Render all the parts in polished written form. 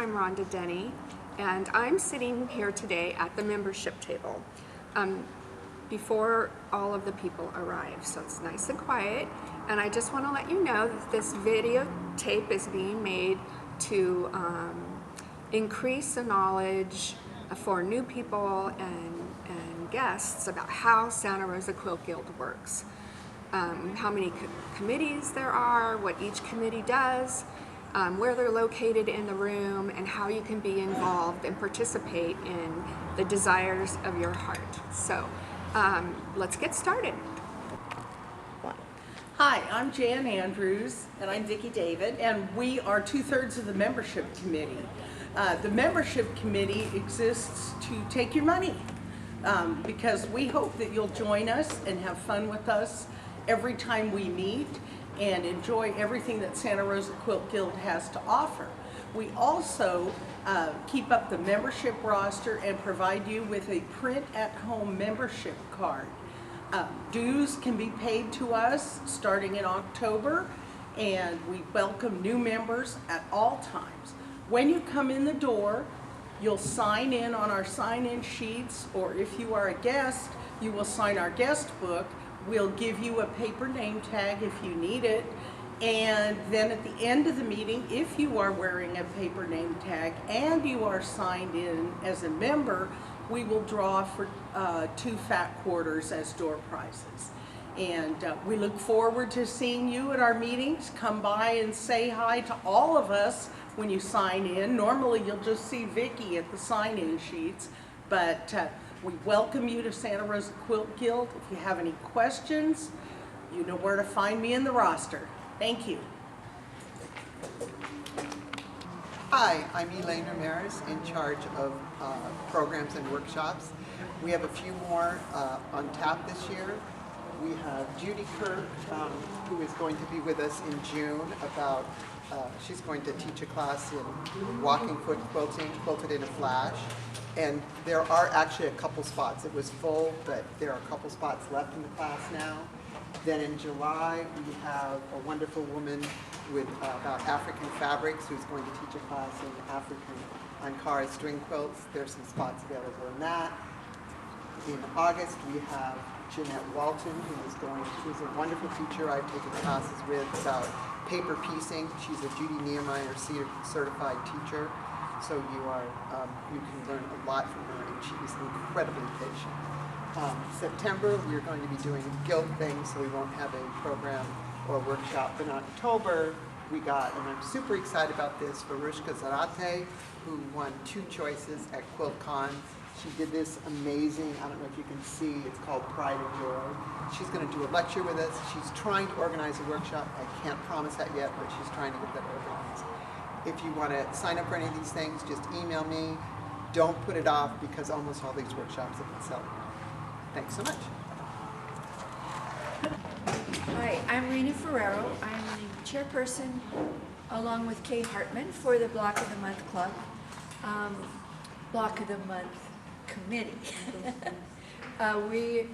I'm Rhonda Denny, and I'm sitting here today at the membership table before all of the people arrive, so it's nice and quiet. And I just want to let you know that this videotape is being made to increase the knowledge for new people and guests about how Santa Rosa Quilt Guild works. How many committees there are, what each committee does, where they're located in the room, and how you can be involved and participate in the desires of your heart. So let's get started. Hi, I'm Jan Andrews. And I'm Vicki David. And we are 2/3 of the membership committee. The membership committee exists to take your money because we hope that you'll join us and have fun with us every time we meet and enjoy everything that Santa Rosa Quilt Guild has to offer. We also keep up the membership roster and provide you with a print-at-home membership card. Dues can be paid to us starting in October, and we welcome new members at all times. When you come in the door, you'll sign in on our sign-in sheets, or if you are a guest, you will sign our guest book. We'll give you a paper name tag if you need it. And then at the end of the meeting, if you are wearing a paper name tag and you are signed in as a member, we will draw for 2 fat quarters as door prizes. And we look forward to seeing you at our meetings. Come by and say hi to all of us when you sign in. Normally you'll just see Vicki at the sign-in sheets, but we welcome you to Santa Rosa Quilt Guild. If you have any questions, you know where to find me in the roster. Thank you. Hi, I'm Elaine Ramirez, in charge of programs and workshops. We have a few more on tap this year. We have Judy Kirk, who is going to be with us in June about, she's going to teach a class in walking foot quilting, quilted in a flash. And there are actually a couple spots. It was full, but there are a couple spots left in the class now. Then in July, we have a wonderful woman with about African fabrics who's going to teach a class in African Ankara string quilts. There's some spots available in that. In August, we have Jeanette Walton, who's a wonderful teacher I've taken classes with about paper piecing. She's a Judy Niemeyer certified teacher. So you can learn a lot from her, and she's incredibly patient. September, we're going to be doing guild things, so we won't have a program or workshop. In October, we got, and I'm super excited about this, Farushka Zarate, who won 2 choices at QuiltCon. She did this amazing, I don't know if you can see, it's called Pride and Joy. She's going to do a lecture with us. She's trying to organize a workshop. I can't promise that yet, but she's trying to get that organized. If you want to sign up for any of these things, just email me. Don't put it off because almost all these workshops have been selling out. Thanks so much. Hi, I'm Rena Ferrero. I'm the chairperson along with Kay Hartman for the Block of the Month Club, Block of the Month Committee. We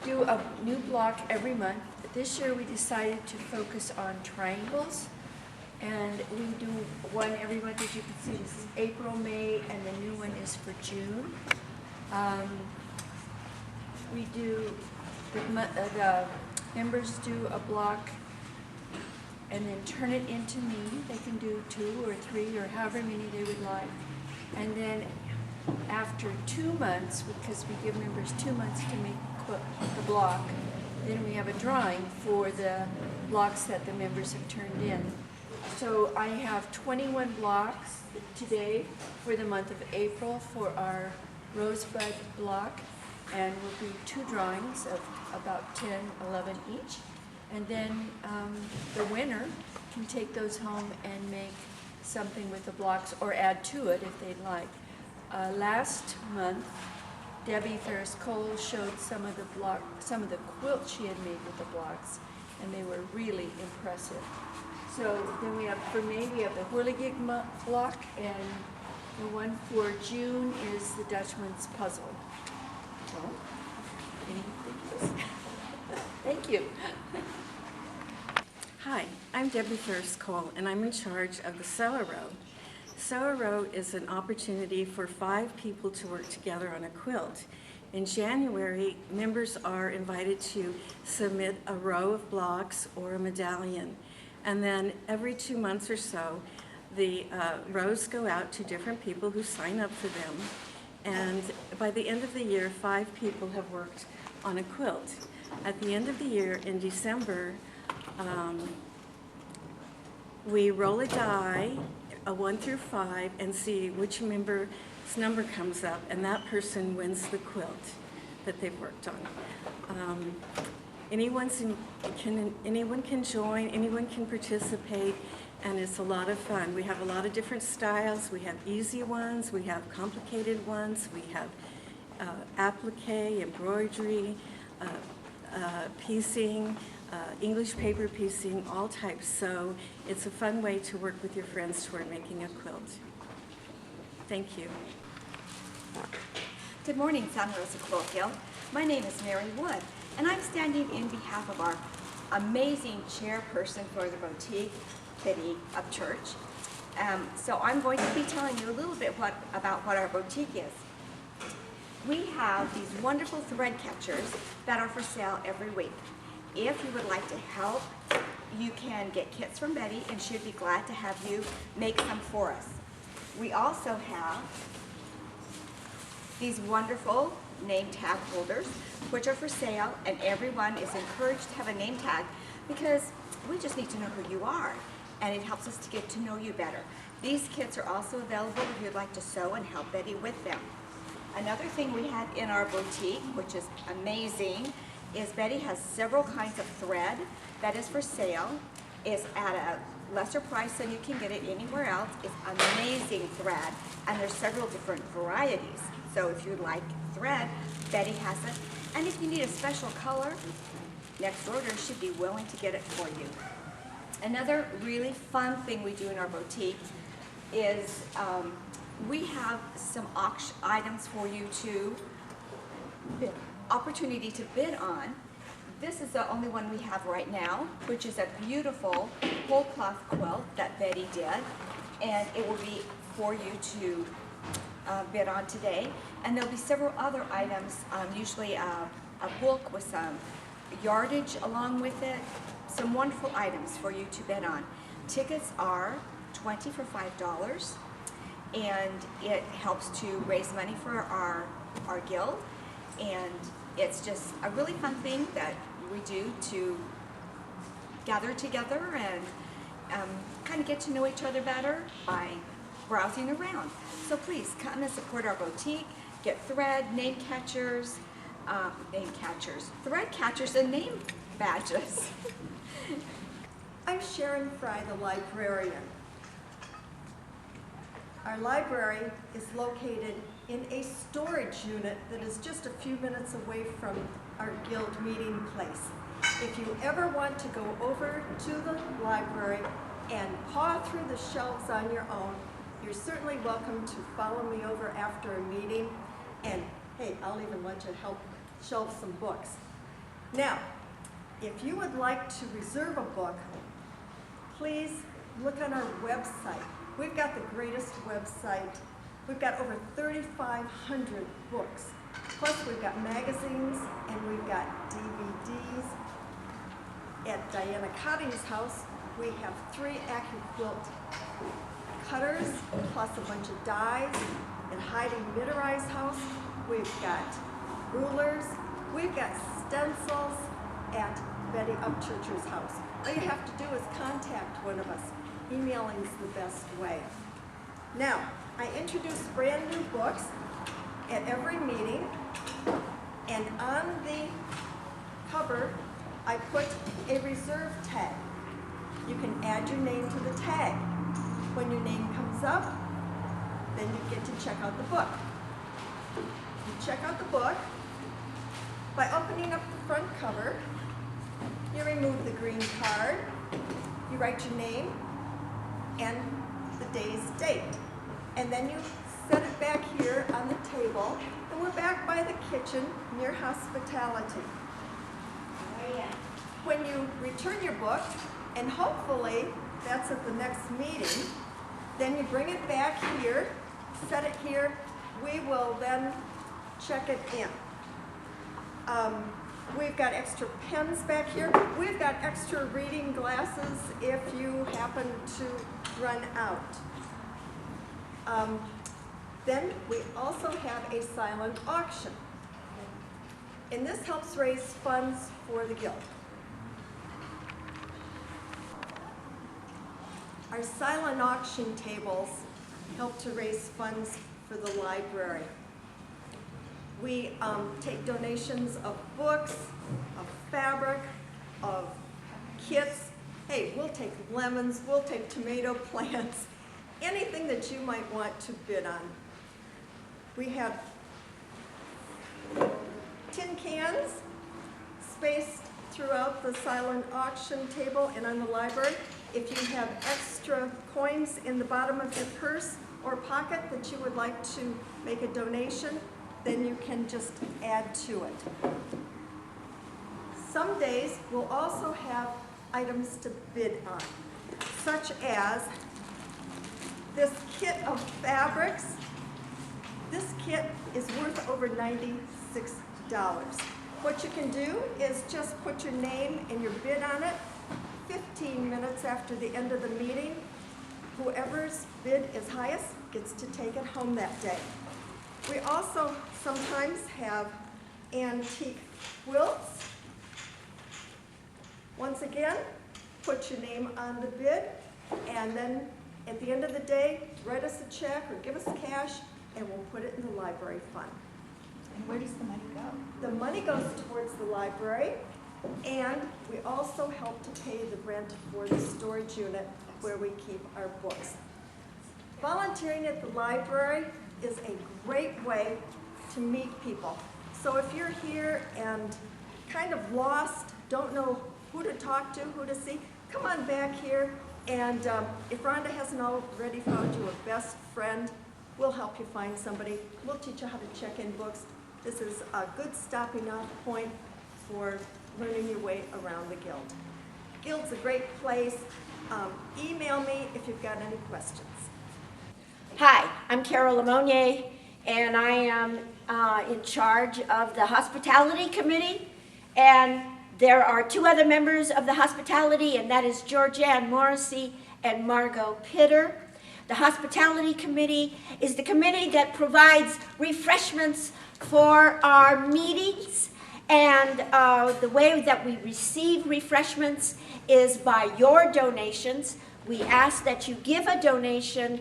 do a new block every month. This year we decided to focus on triangles. And we do one every month. As you can see, this is April, May, and the new one is for June. We do, the members do a block and then turn it into me. They can do 2 or 3 or however many they would like. And then after 2 months, because we give members 2 months to make the block, then we have a drawing for the blocks that the members have turned in. So I have 21 blocks today for the month of April for our Rosebud block, and we'll do 2 drawings of about 10, 11 each. And then the winner can take those home and make something with the blocks or add to it if they'd like. Last month, Debbie Ferris-Cole showed some of the quilts she had made with the blocks, and they were really impressive. So then we have, for May, we have the Whirligig block, and the one for June is the Dutchman's Puzzle. So, anything? Thank you. Hi, I'm Debbie Ferris-Cole, and I'm in charge of the cellar row. Sew a Row is an opportunity for 5 people to work together on a quilt. In January, members are invited to submit a row of blocks or a medallion. And then every 2 months or so, the rows go out to different people who sign up for them. And by the end of the year, 5 people have worked on a quilt. At the end of the year, in December, we roll a die, a 1 through 5, and see which member's number comes up, and that person wins the quilt that they've worked on. Anyone can join, anyone can participate, and it's a lot of fun. We have a lot of different styles. We have easy ones, we have complicated ones, we have applique, embroidery, piecing, English paper piecing, all types. So it's a fun way to work with your friends toward making a quilt. Thank you. Good morning, San Rosa Quilt. My name is Mary Wood, and I'm standing in behalf of our amazing chairperson for the boutique, Betty Upchurch. So I'm going to be telling you a little bit about what our boutique is. We have these wonderful thread catchers that are for sale every week. If you would like to help, you can get kits from Betty, and she'd be glad to have you make some for us. We also have these wonderful name tag holders, which are for sale, and everyone is encouraged to have a name tag because we just need to know who you are, and it helps us to get to know you better. These kits are also available if you'd like to sew and help Betty with them. Another thing we have in our boutique, which is amazing, is Betty has several kinds of thread that is for sale. It's at a lesser price than you can get it anywhere else. It's amazing thread, and there's several different varieties. So if you like thread, Betty has it. And if you need a special color, next order should be willing to get it for you. Another really fun thing we do in our boutique is we have some auction items for you to opportunity to bid on. This is the only one we have right now, which is a beautiful whole cloth quilt that Betty did, and it will be for you to bid on today. And there'll be several other items, usually a book with some yardage along with it, some wonderful items for you to bid on. Tickets are $20 for $5, and it helps to raise money for our guild, and it's just a really fun thing that we do to gather together and kind of get to know each other better by browsing around. So please come and support our boutique, get thread, name catchers, thread catchers, and name badges. I'm Sharon Fry, the librarian. Our library is located in a storage unit that is just a few minutes away from our guild meeting place. If you ever want to go over to the library and paw through the shelves on your own, you're certainly welcome to follow me over after a meeting, and hey, I'll even let you help shelve some books. Now, if you would like to reserve a book, please look on our website. We've got the greatest website. We've got over 3,500 books. Plus we've got magazines and we've got DVDs. At Diana Cotting's house, we have 3 AccuQuilt cutters, plus a bunch of dies. At Heidi Mitterai's house, we've got rulers. We've got stencils at Betty Upchurch's house. All you have to do is contact one of us. Emailing is the best way. Now, I introduce brand new books at every meeting, and on the cover, I put a reserve tag. You can add your name to the tag. When your name comes up, then you get to check out the book. You check out the book by opening up the front cover. You remove the green card, you write your name and the day's date, and then you set it back here on the table, and we're back by the kitchen near hospitality. When you return your book, and hopefully that's at the next meeting, Then you bring it back here, set it here. We will then check it in. We've got extra pens back here. We've got extra reading glasses if you happen to run out. Then we also have a silent auction. And this helps raise funds for the Guild. Our silent auction tables help to raise funds for the library. We take donations of books, of fabric, of kits. Hey, we'll take lemons, we'll take tomato plants, anything that you might want to bid on. We have tin cans spaced throughout the silent auction table and on the library. If you have extra coins in the bottom of your purse or pocket that you would like to make a donation, then you can just add to it. Some days we'll also have items to bid on, such as this kit of fabrics. This kit is worth over $96. What you can do is just put your name and your bid on it. 15 minutes after the end of the meeting, whoever's bid is highest gets to take it home that day. We also sometimes have antique quilts. Once again, put your name on the bid, and then at the end of the day, write us a check or give us cash, and we'll put it in the library fund. And where does the money go? The money goes towards the library, and we also help to pay the rent for the storage unit where we keep our books. Volunteering at the library is a great way to meet people. So if you're here and kind of lost, don't know who to talk to, who to see, come on back here, and if Rhonda hasn't already found you a best friend, we'll help you find somebody. We'll teach you how to check in books. This is a good stopping off point for learning your way around the Guild. Guild's a great place. Email me if you've got any questions. Hi, I'm Carol Lemonnier, and I am in charge of the Hospitality Committee, and there are two other members of the Hospitality, and that is Georgianne Morrissey and Margot Pitter. The Hospitality Committee is the committee that provides refreshments for our meetings, and the way that we receive refreshments is by your donations. We ask that you give a donation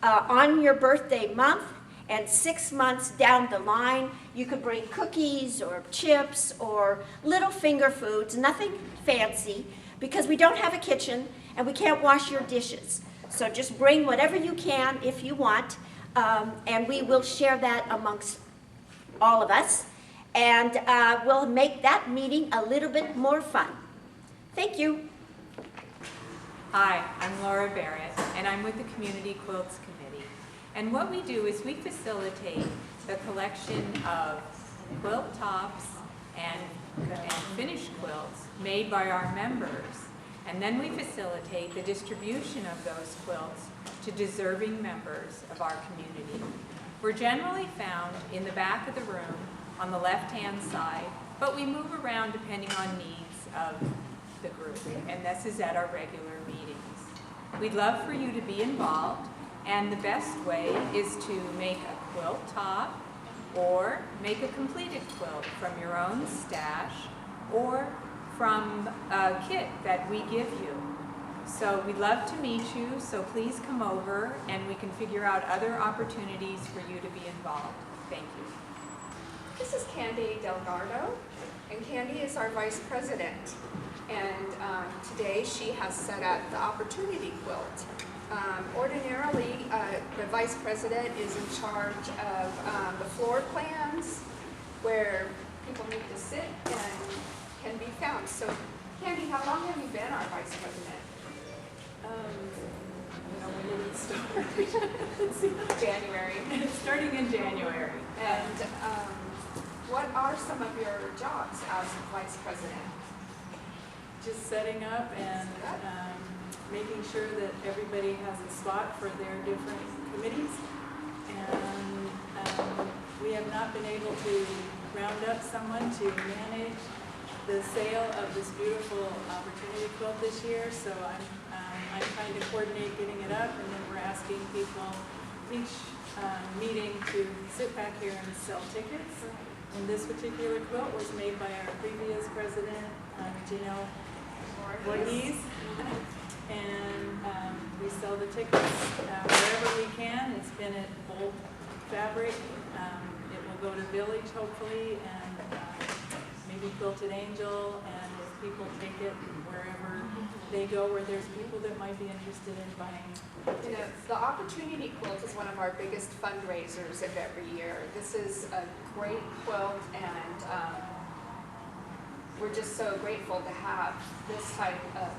on your birthday month, and 6 months down the line, you could bring cookies or chips or little finger foods, nothing fancy, because we don't have a kitchen and we can't wash your dishes. So just bring whatever you can if you want, and we will share that amongst all of us, and we'll make that meeting a little bit more fun. Thank you. Hi, I'm Laura Barrett, and I'm with the Community Quilts Committee. And what we do is we facilitate the collection of quilt tops and finished quilts made by our members. And then we facilitate the distribution of those quilts to deserving members of our community. We're generally found in the back of the room on the left-hand side, but we move around depending on needs of the group, and this is at our regular meetings. We'd love for you to be involved, and the best way is to make a quilt top or make a completed quilt from your own stash or from a kit that we give you. So we'd love to meet you, so please come over and we can figure out other opportunities for you to be involved. Thank you. This is Candy Delgado, and Candy is our vice president. And today she has set up the opportunity quilt. Ordinarily, the vice president is in charge of the floor plans where people need to sit and can be found. So, Candy, how long have you been our vice president? When did it start? Let's see, January. Starting in January. And what are some of your jobs as vice president? Just setting up and making sure that everybody has a spot for their different committees. And we have not been able to round up someone to manage the sale of this beautiful opportunity quilt this year. So I'm trying to coordinate getting it up, and then we're asking people each meeting to sit back here and sell tickets. And this particular quilt was made by our previous president, Janelle Voorhees. And we sell the tickets wherever we can. It's been at Bold Fabric. It will go to Village, hopefully, and maybe Quilted Angel. And if people take it wherever they go, where there's people that might be interested in buying You know, the Opportunity Quilt is one of our biggest fundraisers of every year. This is a great quilt, and we're just so grateful to have this type of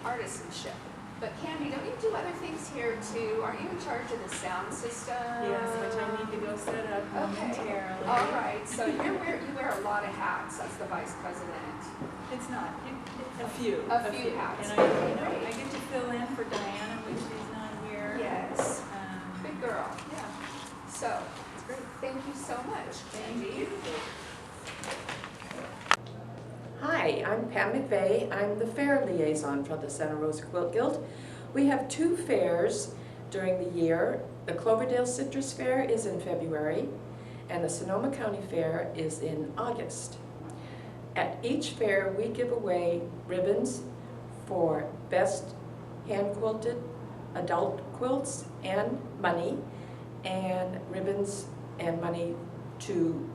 artisanship. But Candy, don't you do other things here too? Aren't you in charge of the sound system? Yes, which I need to go set up momentarily. All right, so you wear a lot of hats as the vice president. It's not. A few. A few hats. And I get to fill in for Diana when she's not here. Yes. Good girl. Yeah. So, it's great. Thank you so much, Candy. Hi, I'm Pam McVeigh. I'm the fair liaison for the Santa Rosa Quilt Guild. We have 2 fairs during the year. The Cloverdale Citrus Fair is in February, and the Sonoma County Fair is in August. At each fair, we give away ribbons for best hand-quilted adult quilts and money, and ribbons and money to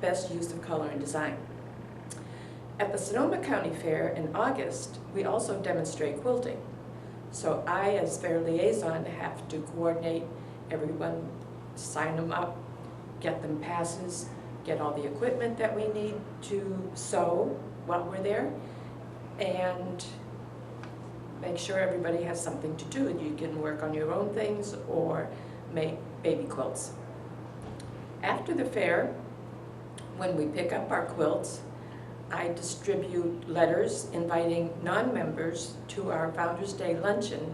best use of color and design. At the Sonoma County Fair in August, we also demonstrate quilting. So I, as fair liaison, have to coordinate everyone, sign them up, get them passes, get all the equipment that we need to sew while we're there, and make sure everybody has something to do. You can work on your own things or make baby quilts. After the fair, when we pick up our quilts, I distribute letters inviting non-members to our Founders Day luncheon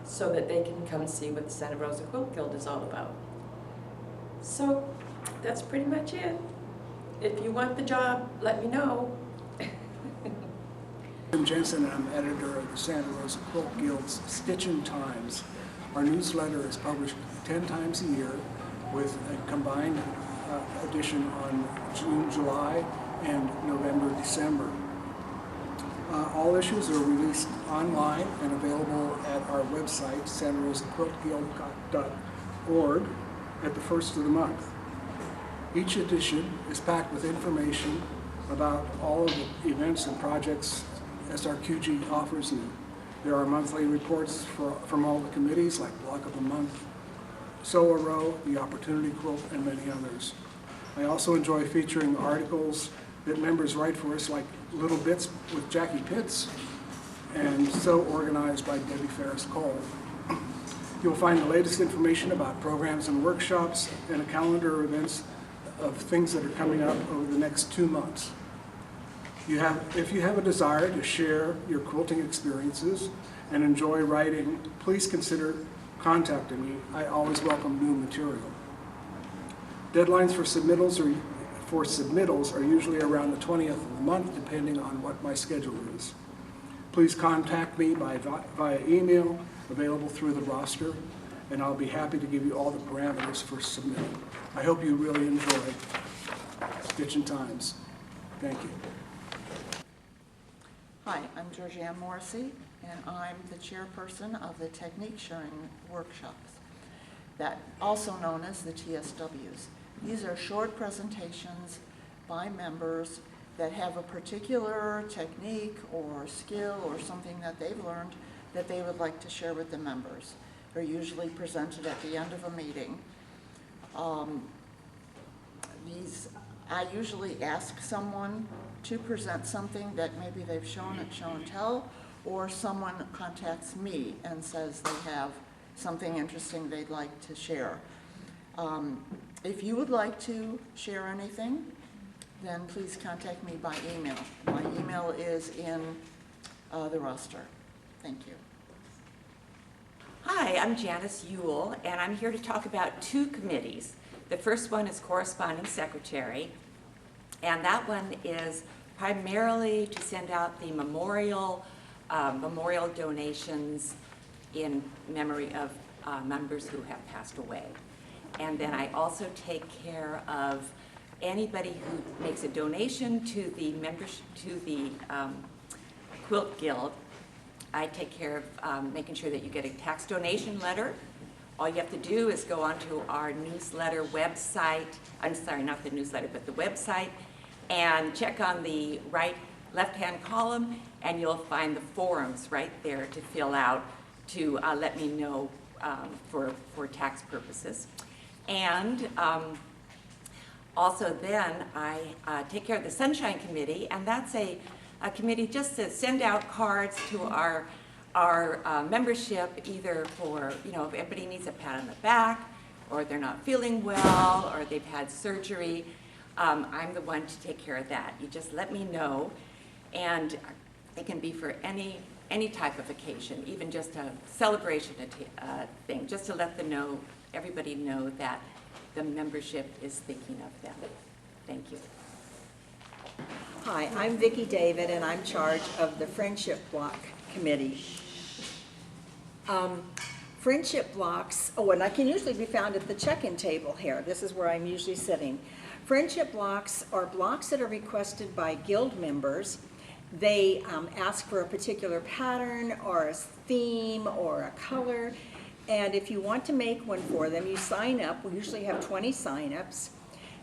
so that they can come see what the Santa Rosa Quilt Guild is all about. So that's pretty much it. If you want the job, let me know. I'm Jensen, and I'm editor of the Santa Rosa Quilt Guild's Stitchin' Times. Our newsletter is published 10 times a year with a combined edition on June, July, and November, December. All issues are released online and available at our website, santarosaquiltguild.org, at the first of the month. Each edition is packed with information about all of the events and projects SRQG offers you. There are monthly reports from all the committees, like Block of the Month, Sew a Row, the Opportunity Quilt, and many others. I also enjoy featuring articles that members write for us, like Little Bits with Jackie Pitts, and So Organized by Debbie Ferris Cole. You'll find the latest information about programs and workshops and a calendar of events of things that are coming up over the next 2 months. If you have a desire to share your quilting experiences and enjoy writing, please consider contacting me. I always welcome new material. Deadlines for submittals are usually around the 20th of the month, depending on what my schedule is. Please contact me via email, available through the roster, and I'll be happy to give you all the parameters for submitting. I hope you really enjoy Stitchin' Times. Thank you. Hi, I'm Georgianne Morrissey, and I'm the chairperson of the Technique Sharing Workshops, that also known as the TSWs. These are short presentations by members that have a particular technique or skill or something that they've learned that they would like to share with the members. They're usually presented at the end of a meeting. I usually ask someone to present something that maybe they've shown at Show and Tell, or someone contacts me and says they have something interesting they'd like to share. If you would like to share anything, then please contact me by email. My email is in the roster. Thank you. Hi, I'm Janice Ewell, and I'm here to talk about two committees. The first one is Corresponding Secretary, and that one is primarily to send out the memorial donations in memory of members who have passed away. And then I also take care of anybody who makes a donation to the Quilt Guild. I take care of making sure that you get a tax donation letter. All you have to do is go onto our newsletter website, I'm sorry, not the newsletter, but the website, and check on the left-hand column, and you'll find the forms right there to fill out to let me know for tax purposes. And also then I take care of the Sunshine Committee, and that's a committee just to send out cards to our membership, either for, you know, if everybody needs a pat on the back, or they're not feeling well, or they've had surgery. I'm the one to take care of that. You just let me know, and it can be for any type of occasion, even just a celebration thing, just to let everybody know that the membership is thinking of them. Thank you. Hi, I'm Vicki David, and I'm in charge of the Friendship Block Committee. Friendship blocks, and I can usually be found at the check-in table here. This is where I'm usually sitting. Friendship blocks are blocks that are requested by guild members. They ask for a particular pattern or a theme or a color, and if you want to make one for them, you sign up. We usually have 20 sign-ups.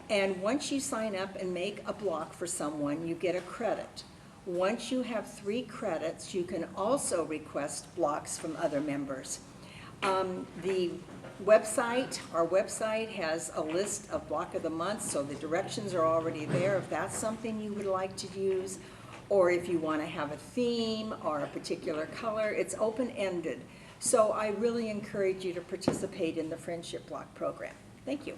And once you sign up and make a block for someone, you get a credit. Once you have 3 credits, you can also request blocks from other members. The website, our website has a list of block of the month, so the directions are already there if that's something you would like to use, or if you want to have a theme or a particular color. It's open-ended. So I really encourage you to participate in the Friendship Block program. Thank you.